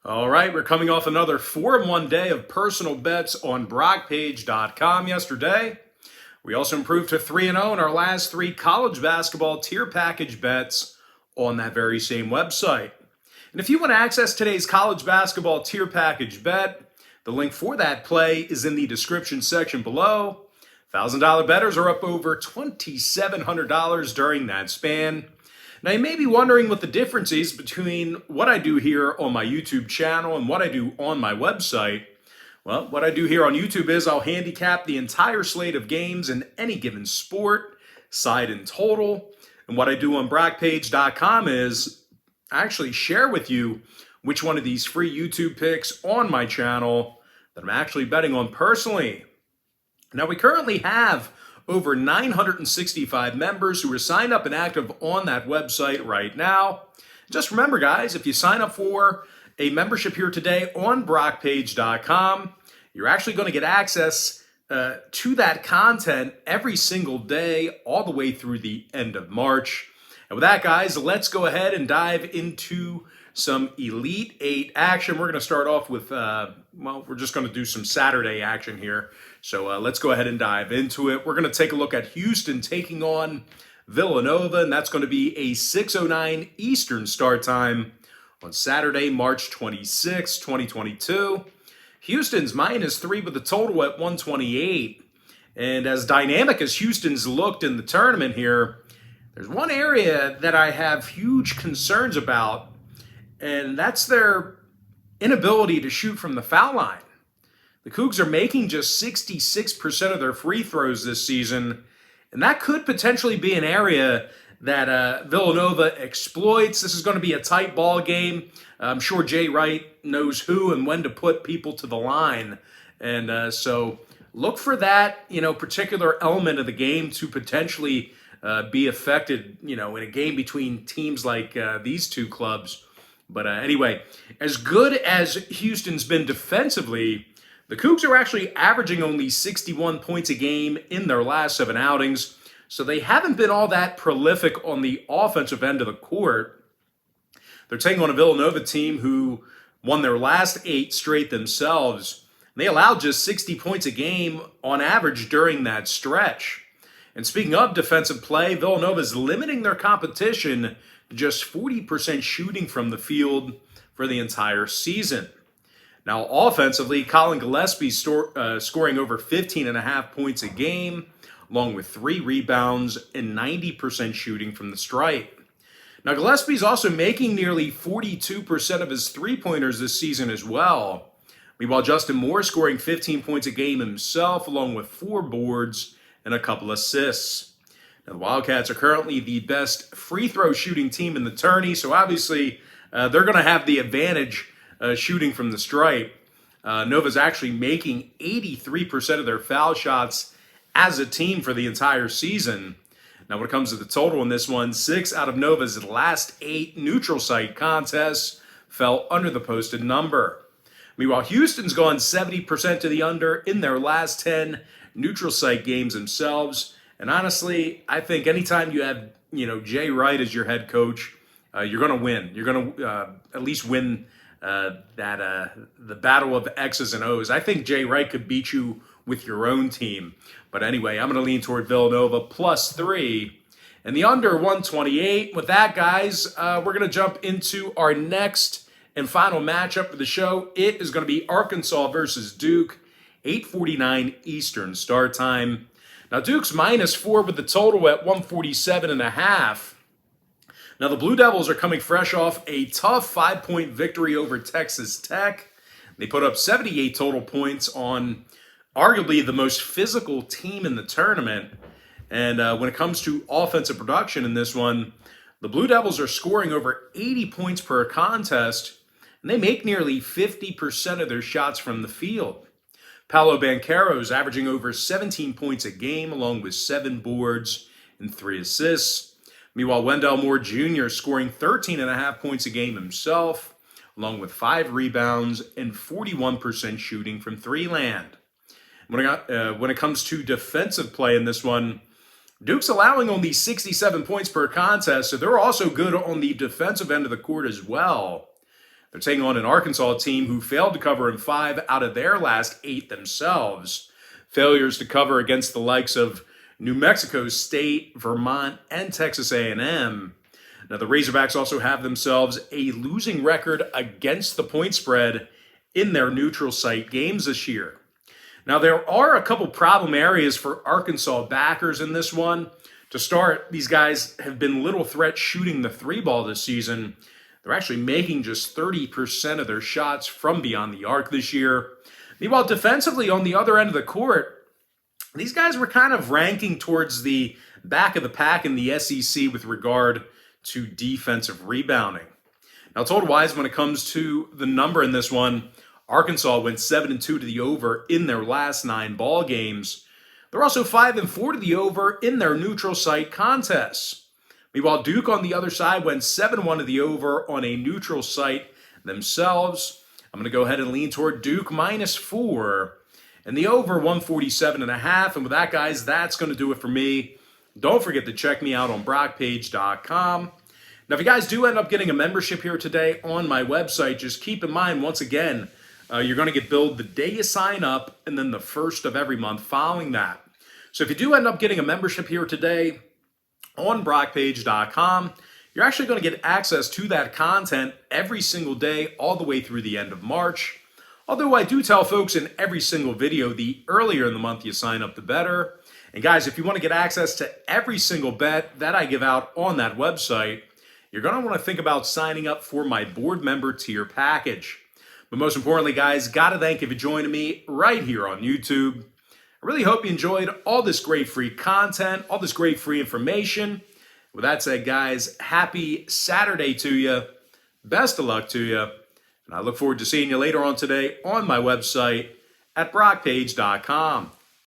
All right, we're coming off another 4-in-1 day of personal bets on BrockPage.com yesterday. We also improved to 3-0 in our last 3 college basketball tier package bets on that very same website. And if you want to access today's college basketball tier package bet, the link for that play is in the description section below. $1,000 bettors are up over $2,700 during that span. Now, you may be wondering what the difference is between what I do here on my YouTube channel and what I do on my website. Well, what I do here on YouTube is I'll handicap the entire slate of games in any given sport, side and total. And what I do on BrockPage.com is I actually share with you which one of these free YouTube picks on my channel that I'm actually betting on personally. Now, we currently have over 965 members who are signed up and active on that website right now. Just remember, guys, if you sign up for a membership here today on BrockPage.com, you're actually going to get access to that content every single day, all the way through the end of March. And with that, guys, let's go ahead and dive into some Elite 8 action. We're going to start off with, we're just going to do some Saturday action here. So let's go ahead and dive into it. We're going to take a look at Houston taking on Villanova, and that's going to be a 6:09 Eastern start time on Saturday, March 26, 2022. Houston's -3 with the total at 128. And as dynamic as Houston's looked in the tournament here, there's one area that I have huge concerns about, and that's their inability to shoot from the foul line. The Cougs are making just 66% of their free throws this season, and that could potentially be an area that Villanova exploits. This is going to be a tight ball game. I'm sure Jay Wright knows who and when to put people to the line, and so look for that, particular element of the game to potentially be affected, in a game between teams like these two clubs. But anyway, as good as Houston's been defensively, the Cougs are actually averaging only 61 points a game in their last 7 outings, so they haven't been all that prolific on the offensive end of the court. They're taking on a Villanova team who won their last 8 straight themselves. They allowed just 60 points a game on average during that stretch. And speaking of defensive play, Villanova is limiting their competition to just 40% shooting from the field for the entire season. Now, offensively, Colin Gillespie's scoring over 15.5 points a game, along with 3 rebounds and 90% shooting from the stripe. Now, Gillespie's also making nearly 42% of his three-pointers this season as well. Meanwhile, Justin Moore scoring 15 points a game himself, along with 4 boards and a couple assists. Now, the Wildcats are currently the best free throw shooting team in the tourney, so obviously they're going to have the advantage shooting from the stripe. Nova's actually making 83% of their foul shots as a team for the entire season. Now, when it comes to the total in this one, 6 out of Nova's last 8 neutral site contests fell under the posted number. Meanwhile, Houston's gone 70% to the under in their last 10 neutral site games themselves. And honestly, I think anytime you have, Jay Wright as your head coach, you're going to win. You're going to at least win the battle of X's and O's. I think Jay Wright could beat you with your own team. But anyway, I'm going to lean toward Villanova +3 and the under 128. With that, guys, we're going to jump into our next and final matchup for the show. It is going to be Arkansas versus Duke, 8:49 Eastern start time. Now, Duke's -4 with the total at 147.5. Now, the Blue Devils are coming fresh off a tough 5-point victory over Texas Tech. They put up 78 total points on arguably the most physical team in the tournament. And when it comes to offensive production in this one, the Blue Devils are scoring over 80 points per contest, and they make nearly 50% of their shots from the field. Paolo Banchero is averaging over 17 points a game, along with 7 boards and 3 assists. Meanwhile, Wendell Moore Jr. scoring 13.5 points a game himself, along with 5 rebounds and 41% shooting from 3-land. When it comes to defensive play in this one, Duke's allowing only 67 points per contest, so they're also good on the defensive end of the court as well. They're taking on an Arkansas team who failed to cover in 5 out of their last 8 themselves. Failures to cover against the likes of New Mexico State, Vermont, and Texas A&M. Now, the Razorbacks also have themselves a losing record against the point spread in their neutral site games this year. Now, there are a couple problem areas for Arkansas backers in this one. To start, these guys have been little threat shooting the 3-ball this season. They're actually making just 30% of their shots from beyond the arc this year. Meanwhile, defensively, on the other end of the court, these guys were kind of ranking towards the back of the pack in the SEC with regard to defensive rebounding. Now, total-wise, when it comes to the number in this one, Arkansas went 7-2 to the over in their last 9 ball games. They're also 5-4 to the over in their neutral site contests. Meanwhile, Duke on the other side went 7-1 to the over on a neutral site themselves. I'm going to go ahead and lean toward Duke -4 and the over 147.5. And with that, guys, that's going to do it for me. Don't forget to check me out on BrockPage.com. Now, if you guys do end up getting a membership here today on my website, just keep in mind, once again, you're going to get billed the day you sign up and then the first of every month following that. So if you do end up getting a membership here today on BrockPage.com, you're actually going to get access to that content every single day all the way through the end of March. Although I do tell folks in every single video, the earlier in the month you sign up, the better. And guys, if you want to get access to every single bet that I give out on that website, you're going to want to think about signing up for my board member tier package. But most importantly, guys, got to thank you for joining me right here on YouTube. I really hope you enjoyed all this great free content, all this great free information. With that said, guys, happy Saturday to you. Best of luck to you. And I look forward to seeing you later on today on my website at BrockPage.com.